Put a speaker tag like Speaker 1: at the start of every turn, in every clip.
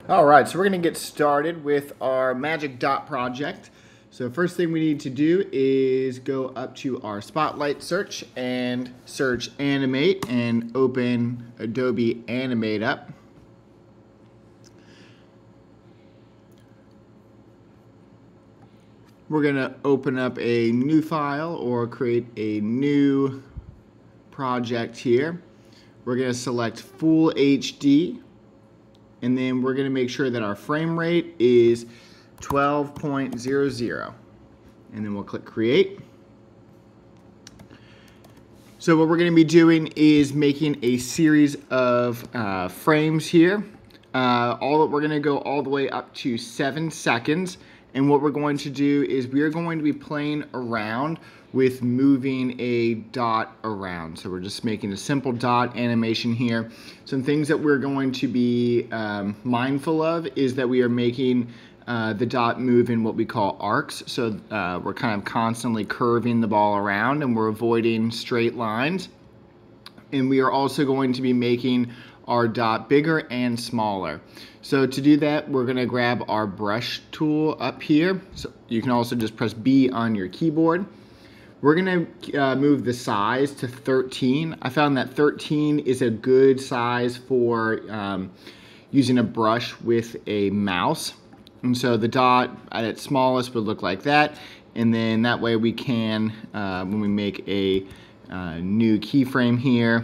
Speaker 1: All right, so we're gonna get started with our Magic Dot project. So first thing we need to do is go up to our Spotlight search and search Animate and open Adobe Animate up. We're gonna open up a new file or create a new project here. We're gonna select Full HD. And then we're going to make sure that our frame rate is 12.00. And then we'll click Create. So what we're going to be doing is making a series of frames here. We're going to go all the way up to 7 seconds. And what we're going to do is we are going to be playing around with moving a dot around. So we're just making a simple dot animation here. Some things that we're going to be mindful of is that we are making the dot move in what we call arcs. So we're kind of constantly curving the ball around and we're avoiding straight lines. And we are also going to be making our dot bigger and smaller. So to do that, we're gonna grab our brush tool up here. So you can also just press B on your keyboard. We're gonna move the size to 13. I found that 13 is a good size for using a brush with a mouse. And so the dot at its smallest would look like that. And then that way we can, when we make a new keyframe here,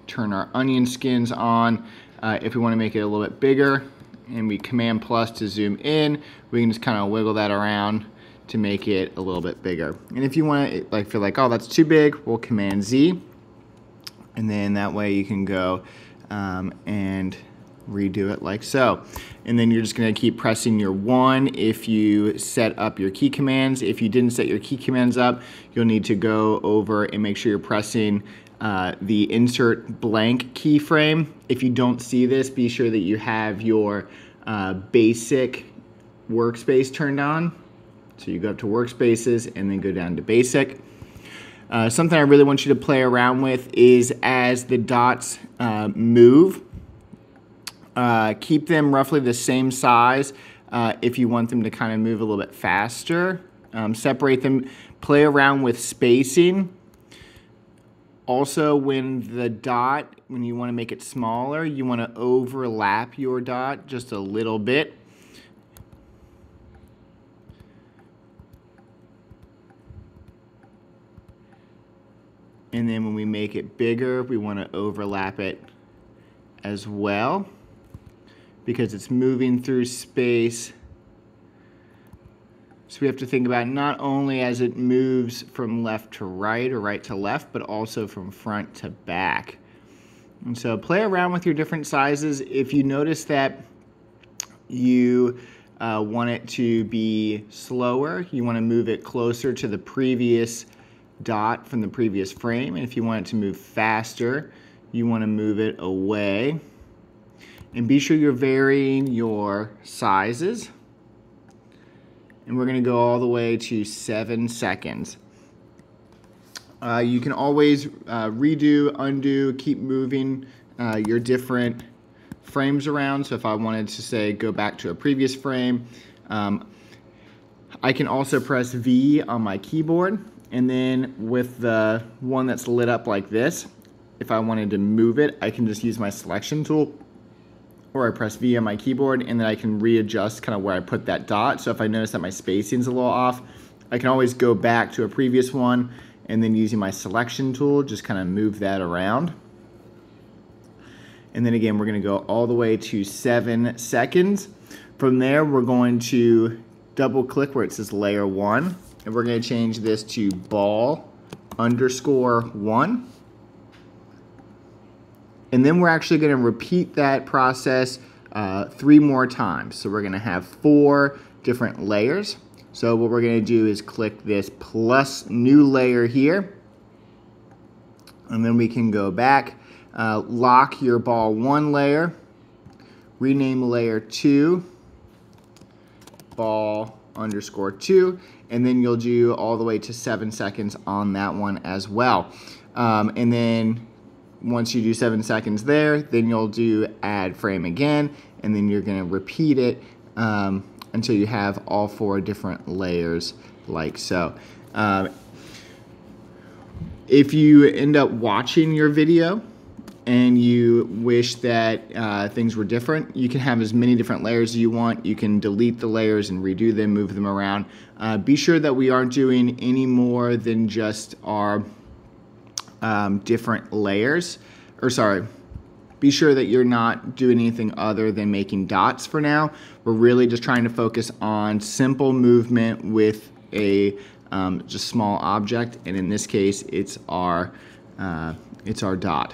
Speaker 1: turn our onion skins on. If we wanna make it a little bit bigger, and we Command plus to zoom in, we can just kind of wiggle that around to make it a little bit bigger. And if you want to feel like, oh, that's too big, we'll Command Z, and then that way you can go and redo it like so. And then you're just going to keep pressing your 1 if you set up your key commands. If you didn't set your key commands up, you'll need to go over and make sure you're pressing the insert blank keyframe. If you don't see this, be sure that you have your basic workspace turned on. So you go up to workspaces and then go down to basic. Something I really want you to play around with is as the dots move, keep them roughly the same size if you want them to kind of move a little bit faster. Separate them, play around with spacing. Also, when you want to make it smaller, you want to overlap your dot just a little bit. And then when we make it bigger, we want to overlap it as well because it's moving through space. So we have to think about not only as it moves from left to right or right to left, but also from front to back. And so play around with your different sizes. If you notice that you want it to be slower, you want to move it closer to the previous dot from the previous frame. And if you want it to move faster, you want to move it away. And be sure you're varying your sizes. And we're going to go all the way to 7 seconds. You can always redo, undo, keep moving your different frames around. So if I wanted to say go back to a previous frame, I can also press V on my keyboard. And then with the one that's lit up like this, if I wanted to move it, I can just use my selection tool, or I press V on my keyboard, and then I can readjust kind of where I put that dot. So if I notice that my spacing's a little off, I can always go back to a previous one, and then using my selection tool, just kind of move that around. And then again, we're gonna go all the way to 7 seconds. From there, we're going to double click where it says layer 1, and we're gonna change this to ball _ 1. And then we're actually going to repeat that process 3 more times. So we're going to have 4 different layers. So what we're going to do is click this plus new layer here. And then we can go back, lock your ball 1 layer, rename layer 2, ball _ 2, and then you'll do all the way to 7 seconds on that one as well. And then once you do 7 seconds there, then you'll do add frame again, and then you're going to repeat it until you have all 4 different layers like so. If you end up watching your video and you wish that things were different, you can have as many different layers as you want. You can delete the layers and redo them, move them around. Be sure that we aren't doing any more than just our different layers, or sorry, be sure that you're not doing anything other than making dots for now. We're really just trying to focus on simple movement with a just small object, and in this case, it's our dot.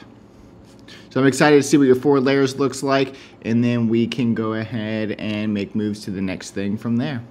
Speaker 1: So I'm excited to see what your 4 layers looks like, and then we can go ahead and make moves to the next thing from there.